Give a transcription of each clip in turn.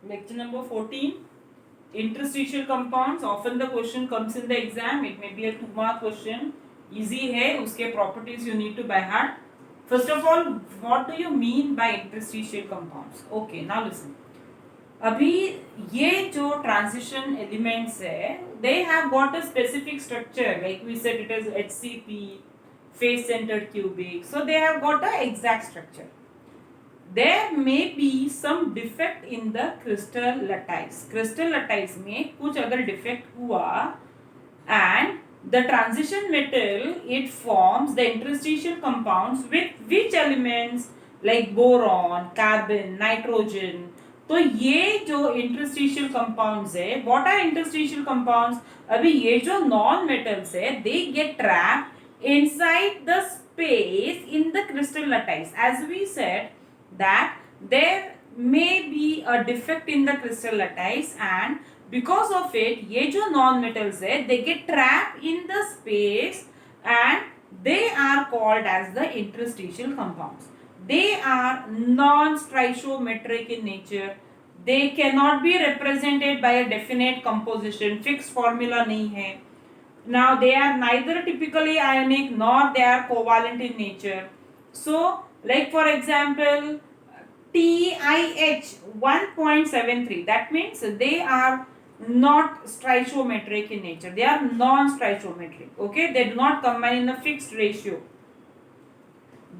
Lecture number 14, interstitial compounds. Often the question comes in the exam. It may be a 2 mark question. Easy है, उसके properties you need to by heart. First of all, what do you mean by interstitial compounds? Okay, now listen. अभी ये जो transition elements है, they have got a specific structure. Like we said, it is HCP, face-centered cubic. So they have got a exact structure. There may be some defect in the crystal lattice. Crystal lattice में कुछ अगर defect हुआ and the transition metal it forms the interstitial compounds with which elements like boron, carbon, nitrogen. तो ये जो interstitial compounds है, what are interstitial compounds? अभी ये जो non metals है, they get trapped inside the space in the crystal lattice. As we said that there may be a defect in the crystal lattice and because of it ये जो non metals है they get trapped in the space and they are called as the interstitial compounds. They are non stoichiometric in nature. They cannot be represented by a definite composition. Fixed formula नहीं है. Now they are neither typically ionic nor they are covalent in nature. So like for example TiH 1.73, that means they are not stoichiometric in nature. They are non-stoichiometric. Okay, they do not combine in a fixed ratio.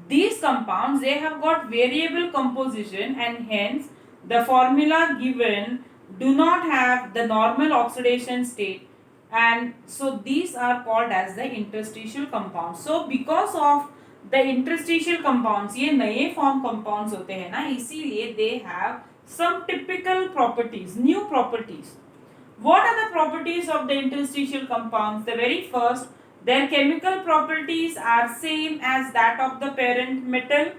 These compounds they have got variable composition and hence the formula given do not have the normal oxidation state and so these are called as the interstitial compounds. So because of the interstitial compounds ये नए form compounds होते हैं ना इसीलिए they have some typical properties, new properties. What are the properties of the interstitial compounds? The very first, their chemical properties are same as that of the parent metal.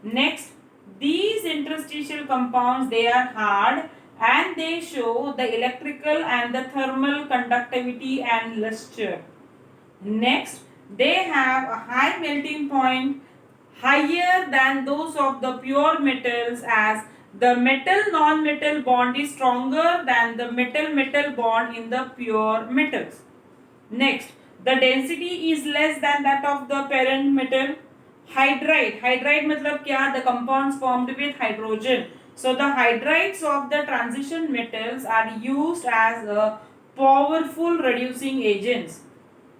Next, these interstitial compounds they are hard and they show the electrical and the thermal conductivity and luster. Next, they have a high melting point higher than those of the pure metals as the metal non-metal bond is stronger than the metal-metal bond in the pure metals. Next, the density is less than that of the parent metal. Hydride मतलब क्या? The compounds formed with hydrogen. So the hydrides of the transition metals are used as a powerful reducing agents.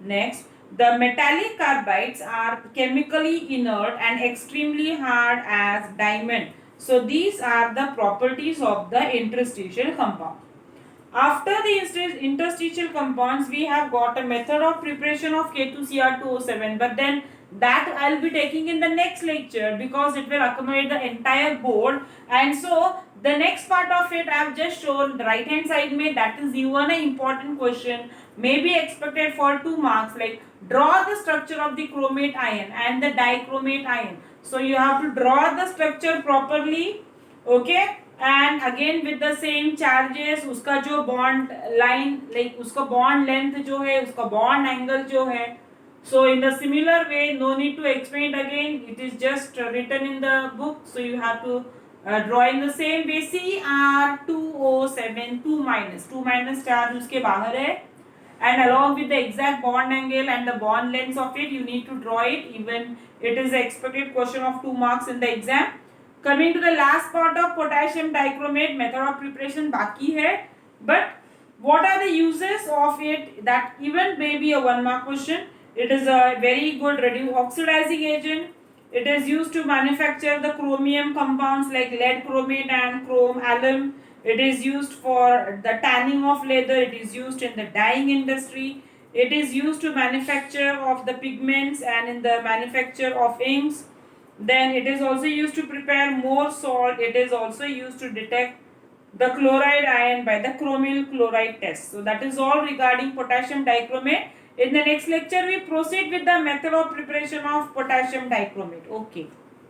Next, the metallic carbides are chemically inert and extremely hard as diamond. So these are the properties of the interstitial compound. After the interstitial compounds, we have got a method of preparation of K2Cr2O7, but then that I'll be taking in the next lecture because it will accommodate the entire board. And so the next part of it I have just shown right hand side में that is given an important question may be expected for 2 marks like draw the structure of the chromate ion and the dichromate ion. So you have to draw the structure properly, okay, and again with the same charges उसका जो bond line like उसका bond length जो है उसका bond angle जो है. So in the similar way no need to explain it again, it is just written in the book, so you have to draw in the same way. Cr2O7 2 minus charge उसके बाहर है and along with the exact bond angle and the bond length of it you need to draw it, even it is expected question of 2 marks in the exam. Coming to the last part of potassium dichromate, method of preparation बाकी है, but what are the uses of it, that even may be a 1 mark question. It is a very good oxidizing agent. It is used to manufacture the chromium compounds like lead chromate and chrome alum. It is used for the tanning of leather. It is used in the dyeing industry. It is used to manufacture of the pigments and in the manufacture of inks. Then it is also used to prepare more salt. It is also used to detect the chloride ion by the chromyl chloride test. So that is all regarding potassium dichromate. In the next lecture we proceed with the method of preparation of potassium dichromate. Okay.